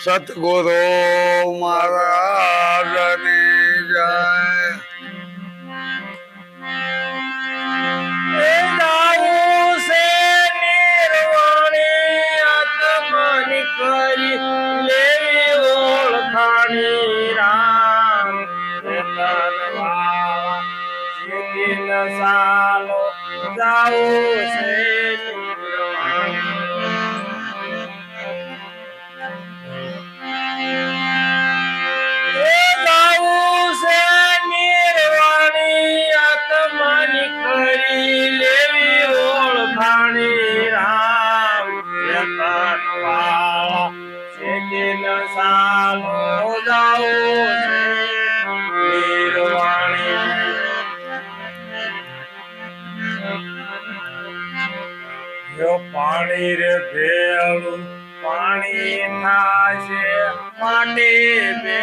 સતગુરુ મહારાજની જય. સાલો જાવું છે નિર્વાણી આત્માની ખરી લેવી ઓળખાણી રામ વાળા સિદ્ધિન સાલો જાવું છે નિર્વાણી જો પાણી રે ભેળું પાણી થાશે માટી બે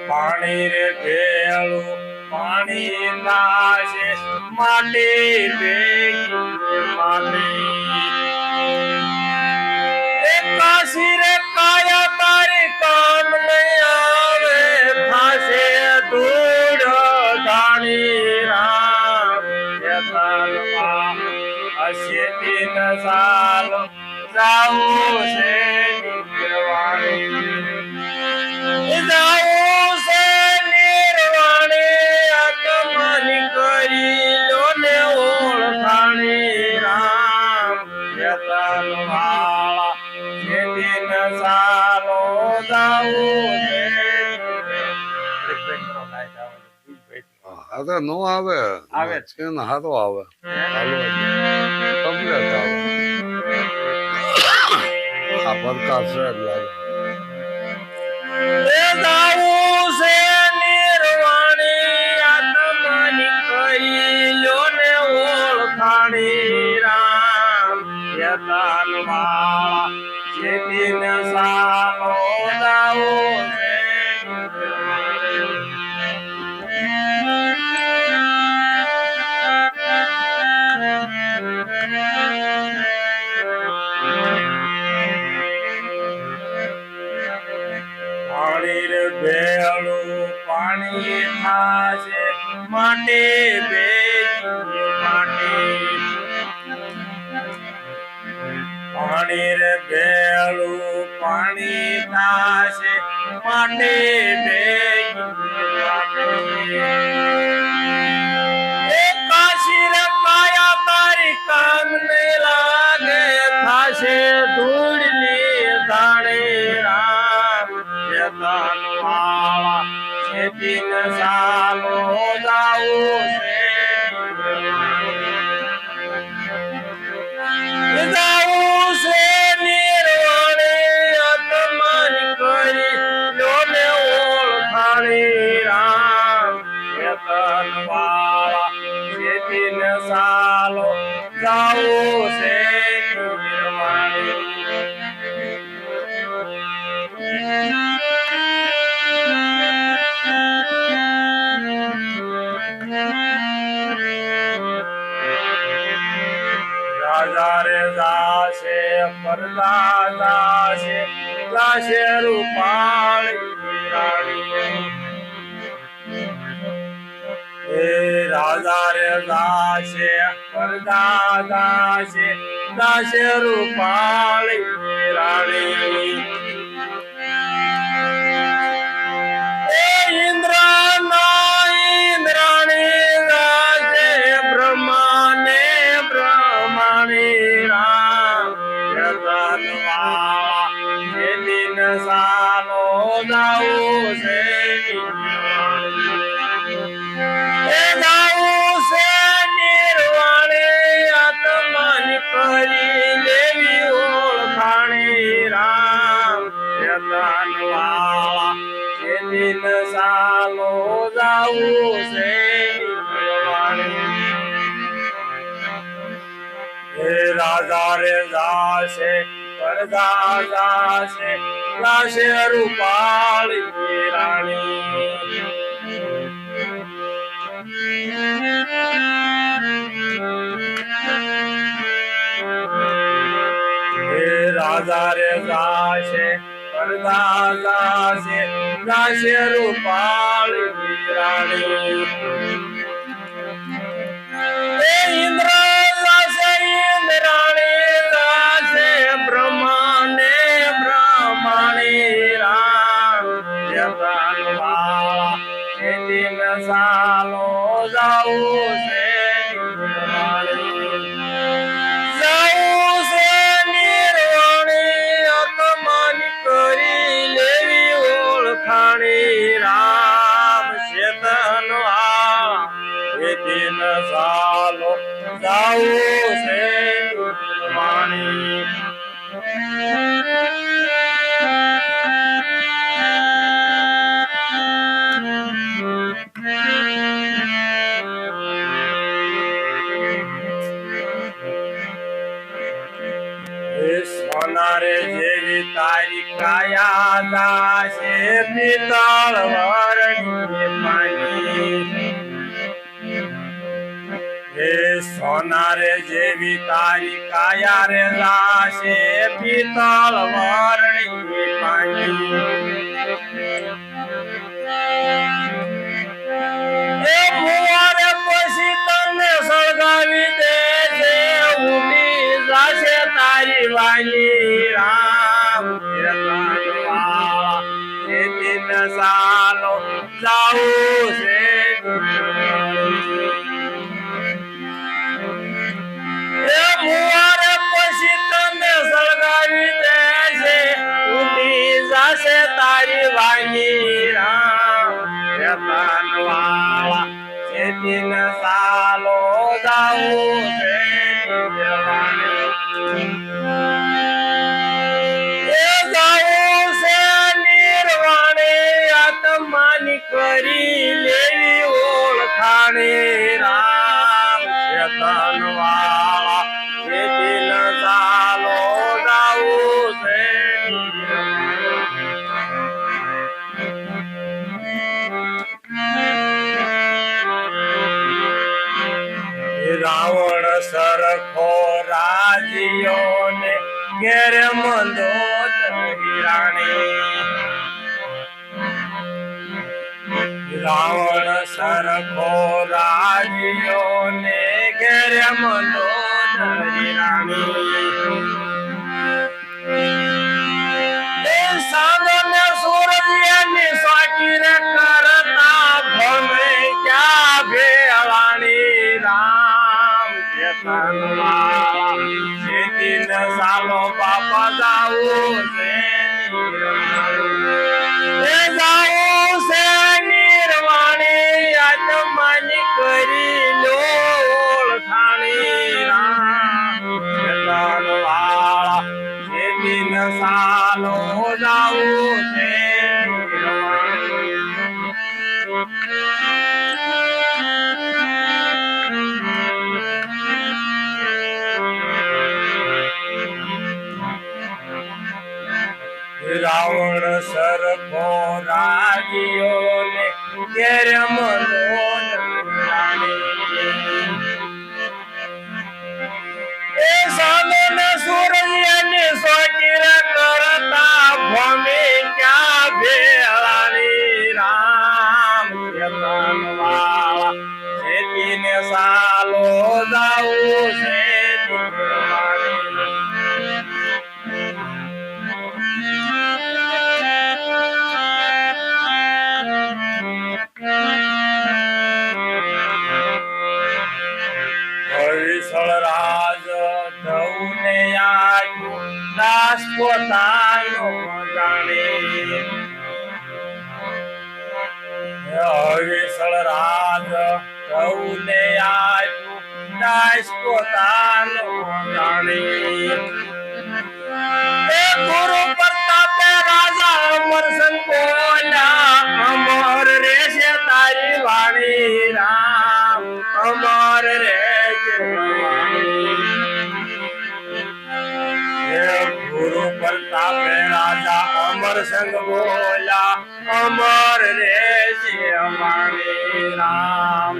પાણી રે ભેળું પાણી થાશે માટી બે કાશી રે કાયા તારી કામ નહીં આવે થાશે ધૂળ ધાણી રામ અશેતીન સાલ જાવું છે નિર્વાણી જાવું છે નિર્વાણી આત્માની કરી લો ને ઓળખાણી રામ વાળા શેતીન સાલો જાવું છે. આ તો નો આવે આવે છે ને હારો આવે કમ્પ્લીટ આવે આ પ્રકાશ છે એટલે જાવું છે નિર્વાણી આત્માની કરી લો ને ઓળખાણી રામ યતન વાળા શેતીન સાલો જાવું છે. પાણી રે ભેળું પાણી થાશે માટી બે માટી પાણી રે ભેળું પાણી થાશે માટી બે કાશી રે કાયા તારી કામ નહીં લાગે થાશે ધૂળની ધાણી રામ વાળા શેતીન સાલો જાવું છે જાવું છે નિર્વાણી આત્માની કરી લો ને ઓળખાણી રામ વાળા શેતીન સાલો જાવું છે નિર્વાણી. રાજા રે જાશે પરદા જાશે જાશે રૂપાળી રાણી એ રાજા રે જાશે પરદા જાશે જાશે રૂપાળી રાણી સાલો જાવું છે નિર્વાણી આત્માની કરી લેવી ઓળખાણી રામ વાળા શેતીન સાલો જાવું છે નિર્વાણી રાજા રે જાશે પરદા જાશે જાશે રૂપાળી રાણી રાજા રે જાશે પડદા જાશે જાશે રૂપાળી રાણી એ ઇન્દ્ર જાશે ઇન્દ્રાણી જાશે બ્રહ્માને બ્રહ્માણી રામ જગન્વાળા એ દિન સાલો જાઉં છે રામ ચેતન દિન સાલો જાઉં છે વાણી સોનારે જેવી તારી કાયા દાસે પિતળ વરણી પાણી હે સોનારે જેવી તારી કાયા રે દાસે પિતળ વરણી પાણી એ મુવારે પછી તને સળગાવી દે છે ઉડી જાશે તારી વાલી રામ એ દિન સાલો જાઉં છે એ મુવારે પછી તને સળગાવી દે છે ઉડી જાશે તારી વાલી રામ વાળા એ દિન સાલો જાઉં છે કરી લેવી ઓળખાણે રામ ચેતન વાળા એ દિન ચાલો જાવું છે રાવણ સરખો રાજીયો ને ઘેર મંદો રાણી રાવણ સરખો રાજીયો ને ઘેર મંદો રાણી સાંગને સૂરજની સાકીર કરતા ભમે ક્યાં ભેળાણી રામ ચેતન વાળા દિન સાલો બાપા જાવું છે જાવું છે નિર્વાણી આત્માની કરી લો ઓળખાણી રામ ચેતન વાળા દિન સાલો જાવું છે રાવણ સરખો રાજીયો ને ઘેર મંદો એ સામે સૂરજની સોકીર કરતા ભમે ક્યાં ભેળાની રામ ચેતન વાળા ખેતીને સાલો જાવું છે રાજ ધૌને આવ્યું દાસ પોતાનો જાણે વિસળ રાજ ધૌને આવ્યું દાસ પોતાનો જાણે ગુરુ પ્રતાપે રાજા અમરસન બોલ્યા અમર રહેશે તારી વાણી રામ અમર રહેશે ગુરુ પ્રતાપે રાજા અમર સંગ બોલ્યા અમર રહેશે વાણી રામ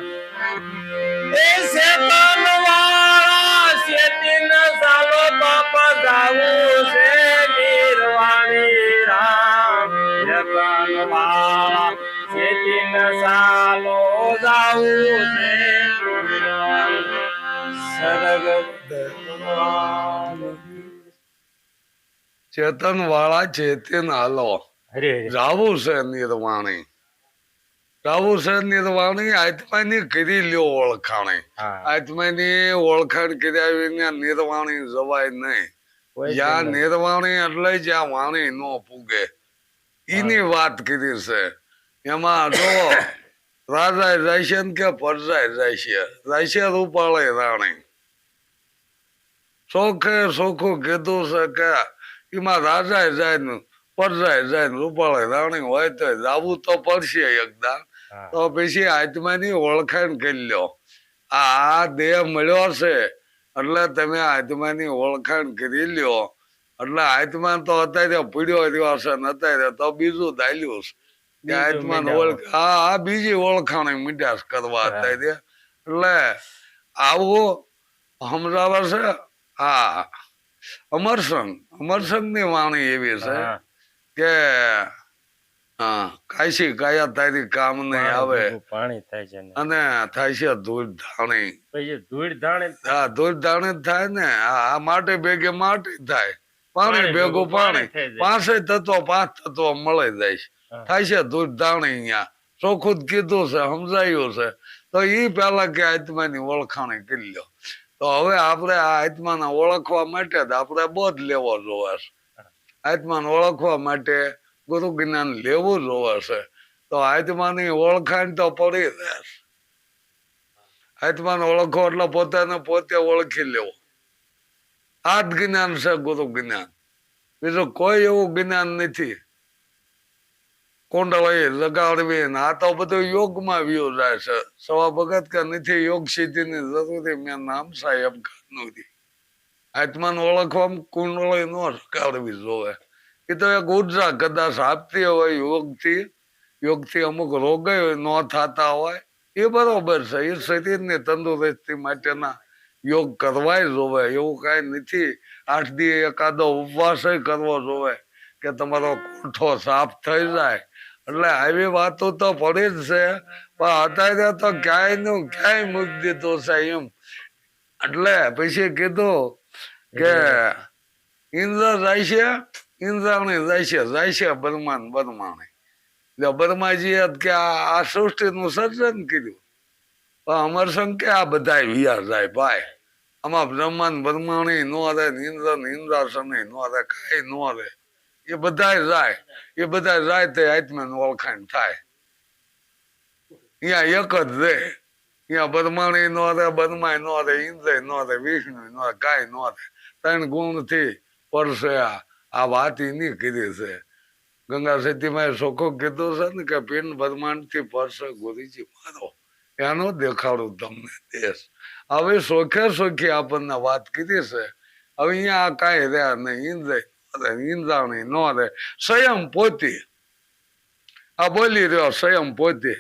એ શેતન વાળા શેતીન સાલો બાપા જાવું છે જાવું છે ચેતન વાળા ચેતન હાલો હરે હરે જાવું છે નિર્વાણી જાવું છે નિર્વાણી આત્માની કરી લ્યો ઓળખાણી હા આત્માની ઓળખાણ કર્યા વિના નિર્વાણી જવાય નહીં કોઈ જ્યાં જ નહીં. નિર્વાણી એટલે જ્યાં વાણી નો પૂગે એની વાત કરી છે એમાં જો રાજા જાય છે ને કે પરજાય જાય છે રૂપાળે રાણી ચોખે ચોખ્ખું કીધું છે કે એમાં રાજા જાય ને પરજાય જાય ને રૂપાળે રાણી હોય તો જાવું તો પડશે એકદમ હા. તો પછી આત્માની ઓળખાણ કરી લ્યો આ દેહ મળ્યો છે એટલે તમે આત્માની ઓળખાણ કરી લ્યો એટલે આત્મા તો અત્યારે પીડ્યો રહ્યો હશે ને અત્યારે તો બીજું દાલ્યું છે કે આત્મા આ બીજી ઓળખાણ મીઠાશ કરવા અત્યારે એટલે આવું સમજાવે છે હા અમરસંગ ની વાણી એવી છે હા. કે હા કાશી કાયા તારી કામ નહીં આવે પાણી થાય છે ને અને થાય છે ધૂળ ધાણી પછી ધૂળ ધાણે હા ધૂળ ધાણી જ થાય ને આ માટી ભેગે માટી થાય પાણી ભેગું પાણી થઈ જાય. પાંચે તત્વો પાંચ તત્વો મળી જાય છે હા. થાય છે ધૂળ ધાણી અહીંયા ચોખ્ખું જ કીધું છે સમજાયું છે તો ઈ પેલા કે આત્માની ઓળખાણી કરી લ્યો તો હવે આપણે આ આત્માને ઓળખવા માટે જ આપણે બોધ લેવો જોવે છે આત્માને ઓળખવા માટે ગુરુ જ્ઞાન લેવું જોવે છે તો આત્માની ઓળખાણ તો પડી રહેશે આત્માને ઓળખો એટલે પોતાને પોતે ઓળખી લેવો આ જ જ્ઞાન છે ગુરુ જ્ઞાન બીજું કોઈ એવું જ્ઞાન નથી કુંડળી લગાડવી ને આ તો બધું યોગમાં વ્યુ જાય છે સવા ભગત કે નથી યોગ સિદ્ધિની જરૂરી મેં નામ સાહેબ નથી આત્માને ઓળખવામાં કુંડળી નો લગાડવી જોવે એ તો એક ઉર્જા કદાચ આપતી હોય યોગથી અમુક રોગ ન થતા હોય એ બરોબર છે એ શરીરની તંદુરસ્તી માટેના યોગ કરવાય જોવે એવું કઈ નથી 8 દી એકાદો ઉપવાસ કરવો જોવે કે તમારો કોઠો સાફ થઈ જાય એટલે આવી વાતો તો પડી જ છે પણ અત્યારે તો ક્યાંય નું ક્યાંય મૂકી દીધું છે એમ એટલે પછી કીધું કે ઇન્દ્ર જાય છે ઇન્દ્રાણી જાય છે બરમાણી એટલે બરમાજી કે આ સૃષ્ટિ નું સર્જન કર્યું પણ અમરસંગ કે આ બધા વિયા જાય ભાઈ આમાં બ્રહ્માંડ બરમાણી નો રહે ઇન્દ્ર ઇન્દ્રાસન નો રહે કઈ નો રહે એ બધા જાય તે આત્માની ઓળખાણ થાય અહીંયા એક જ રે અહીંયા બરમાણી નો રહે બરમાય નો રહે ઇન્દ્ર નો રહે વિષ્ણુ નો રહે કાંઈ નો રહે 3 ગુણ થી પરસે આ વાત એની કીધી છે ગંગા સતીમાં ચોખ્ખું કીધું છે ને કે પિંડ બ્રહ્માંડ થી પરસે ગુરુજી મારો એનો દેખાડું તમને દેશ હવે સોખે આપણને વાત કીધી છે હવે અહીંયા કાંઈ રહ્યા નહીં ઇન્દ્રાણી નો રે સ્વયં પોતે આ બોલી રહ્યો સ્વયં પોતે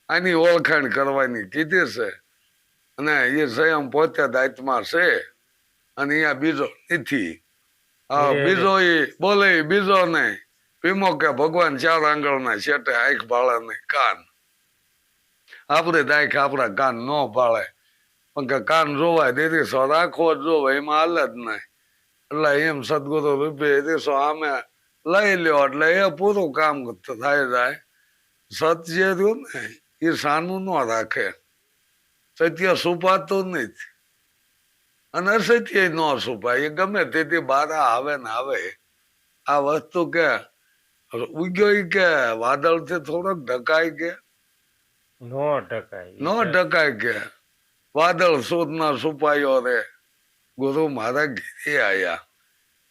આની ઓળખાણ કરવાની કીધી છે અને એ સ્વયં પોતે જ આત્મા છે અને અહીંયા બીજો નથી બીજો એ બોલે બીજો નહીં ભીમો કે ભગવાન 4 આંગળના છેટે આંખ ભાળે નહીં કાન આપણે દાખ આપણા કાન ન ભાળે પણ કે કાન જોવાય દીદી સો રાખવો જ જોવે એમાં હાલે જ નહીં એટલે એમ સદગુરુ રૂપે દીસો આમે લઈ લ્યો એટલે એ પૂરું કામ થાય જાય સત્ય રહ્યું ને એ સાનું ન રાખે સત્ય છુપાતું નથી અને અસત્ય ન છુપાય એ ગમે તેથી બહાર આવે ને આવે આ વસ્તુ કે ઉગ્યો કે વાદળ થી થોડોક ઢકાય કે ન ઢકાય કે વાદળ સુદ ના છુપાયો રે ગુરુ મારા ઘેરે આયા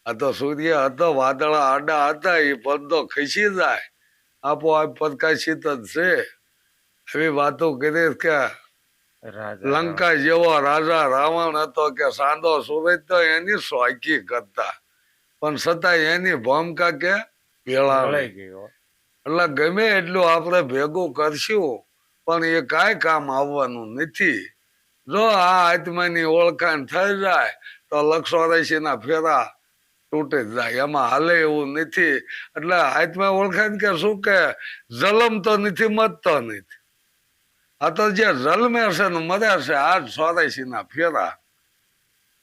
આ તો સૂર્ય હતો વાદળ આડા હતા એ પડદો ખસી જાય આપોઆપ પ્રકાશિત જ છે એવી વાતો કરી કે લંકા જેવો રાજા રાવણ હતો કે સાંધો સૂરજ તો એની સ્વાકી કરતા પણ છતાં એની ભૂમિકા કે ભેળાઈ ગયો એટલે ગમે એટલું આપણે ભેગું કરશું પણ એ કાંઈ કામ આવવાનું નથી જો આ આત્માની ઓળખાણ થઈ જાય તો 184 ના ફેરા તૂટી જાય એમાં હાલે એવું નથી એટલે આત્મા ઓળખાણ કે શું કે જલમ તો નથી મતતો નથી આ તો જે જલમે છે ને મરે છે આ જ 84 ના ફેરા.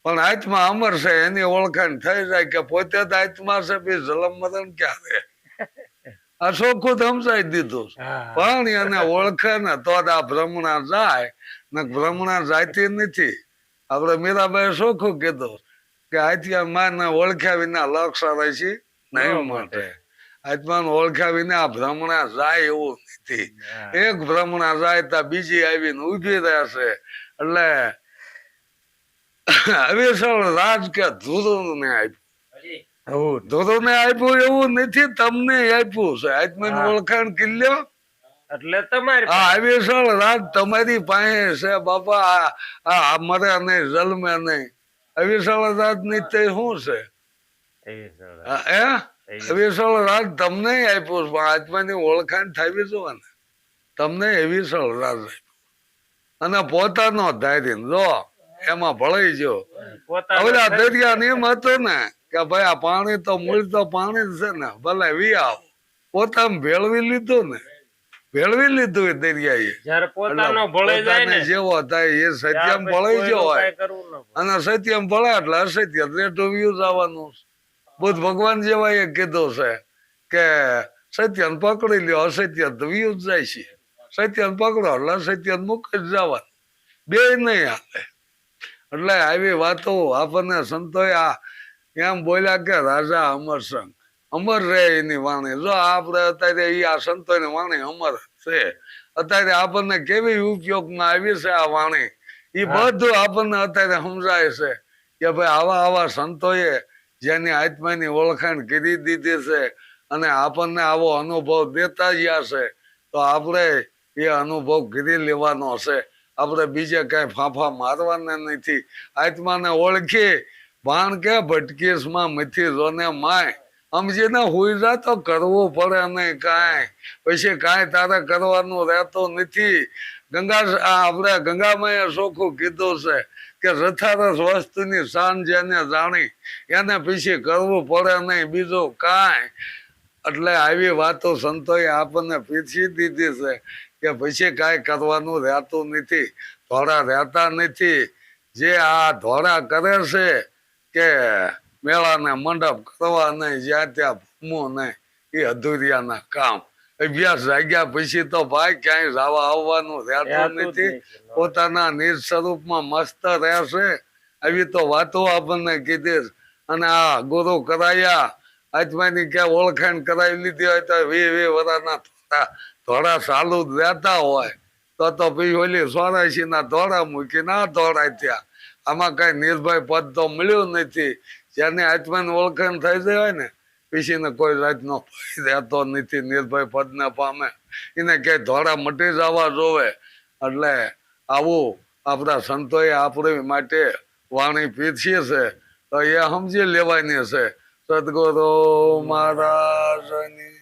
પણ આત્મા અમર છે એની ઓળખાણ થઈ જાય કે પોતે જ આત્મા છે પછી જલમ મરણ ક્યાં રે. આ ચોખ્ખું જ સમજાઈ દીધું. પણ એને ઓળખે ને તો જ આ ભ્રમણા જાય ને ભ્રમણા જાતી નથી. આપડે મીરાબાઈ ચોખ્ખું કીધું કે આત્યા માને ઓળખ્યા વિના લક્ષ છે નહીં માટે. આત્માને ઓળખ્યા વિના આ ભ્રમણા જાય એવું નથી. એક ભ્રમણા જાય તો બીજી આવીને ઉભી રહેશે. એટલે અવિસળ રાજ કે ધ્રુવ ને આપ્યું. ધ્રુવ ને આપ્યું એવું નથી, તમને આપ્યું છે. આત્માની ઓળખાણ કિલ્યો એટલે તમારી આ અવિસળ રાજ તમારી પાસે છે બાપા. આ મરે નહીં જલમે નહીં. અવિસળ રાજ ની તે શું છે? અવિસળ રાજ તમને આપ્યું પણ આત્માની ઓળખાણ થવી જોઈએ ને. તમને અવિસળ રાજ આપ્યું અને પોતાનો ધારી જો એમાં ભળાઈ ગયો. ઓલા દરિયા એમ હતું ને કે ભાઈ આ પાણી તો મૂળ તો પાણી જ છે ને, ભલે વી આવો. પોતાને ભેળવી લીધું ને, ભેળવી લીધું એ દરિયાએ. જેવો થાય એ સત્યમ ભળાઈ ગયો હોય અને સત્યમ ભળે એટલે અસત્ય રેટું વ્યુ જવાનું. બુદ્ધ ભગવાન જેવા એ કીધું છે કે સત્યને પકડી લ્યો, અસત્ય વ્યુ જ જાય છે. સત્યને પકડો એટલે અસત્ય મૂકી જ જવાનું, બે નહીં હાલે. એટલે આવી વાતો આપણને સંતોએ એમ બોલ્યા કે રાજા અમરસંગ અમર રે એની વાણી. જો આપણે અત્યારે આ સંતોની વાણી અમર છે. અત્યારે આપણને કેવી ઉપયોગમાં આવી છે આ વાણી, એ બધું આપણને અત્યારે સમજાય છે કે ભાઈ આવા આવા સંતોએ જેની આત્માની ઓળખાણ કરી દીધી છે અને આપણને આવો અનુભવ દેતા ગયા છે, તો આપણે એ અનુભવ કરી લેવાનો છે. આપણે બીજે કઈ ફાંફા મારવાના નથી. આત્માને ઓળખી ભાણ કે ભટકીસમાં મથી જોને માય સમજીને હુઈ જા તો કરવું પડે નહીં કાંઈ. પછી કાંઈ તારે કરવાનું રહેતું નથી. આપણે ગંગામાએ ચોખ્ખું કીધું છે કે રથારસ વસ્તુની શાન જેને જાણી એને પછી કરવું પડે નહીં બીજું કાંઈ. એટલે આવી વાતો સંતોએ આપણને પીછી દીધી છે કે પછી કાંઈ કરવાનું રહેતું નથી, ધોળા રહેતા નથી. જે આ ધોળા કરે છે કે મેળાને મંડપ કરવા નહીં, જ્યાં ત્યાં ભૂમવું નહીં, એ અધૂરિયાના કામ. અભ્યાસ જાગ્યા પછી તો ભાઈ ક્યાંય જવા આવવાનું રહેતું નથી. પોતાના નિજ સ્વરૂપમાં મસ્ત રહેશે. આવી તો વાતો આપણને કીધી. અને આ ગુરુ કરાયા આત્માની ક્યાં ઓળખાણ કરાવી લીધી હોય તો 20 વર્ષના ધોળા ચાલુ જ રહેતા હોય તો પછી ઓલી 84 ના ધોળા મૂકીને આ ધોળા ત્યાં. આમાં કઈ નિર્ભય પદ તો મળ્યું નથી. જેને આત્માની ઓળખાણ થઈ જાય હોય ને પછી ને કોઈ જાતનો ભય રહેતો નથી. નિર્ભય પદ ને પામે એને ક્યાંય ધોળા મટી જવા જોવે. એટલે આવું આપણા સંતોએ આપણી માટે વાણી પીરસી છે તો એ સમજી લેવાની છે. સદગુરુ મહારાજની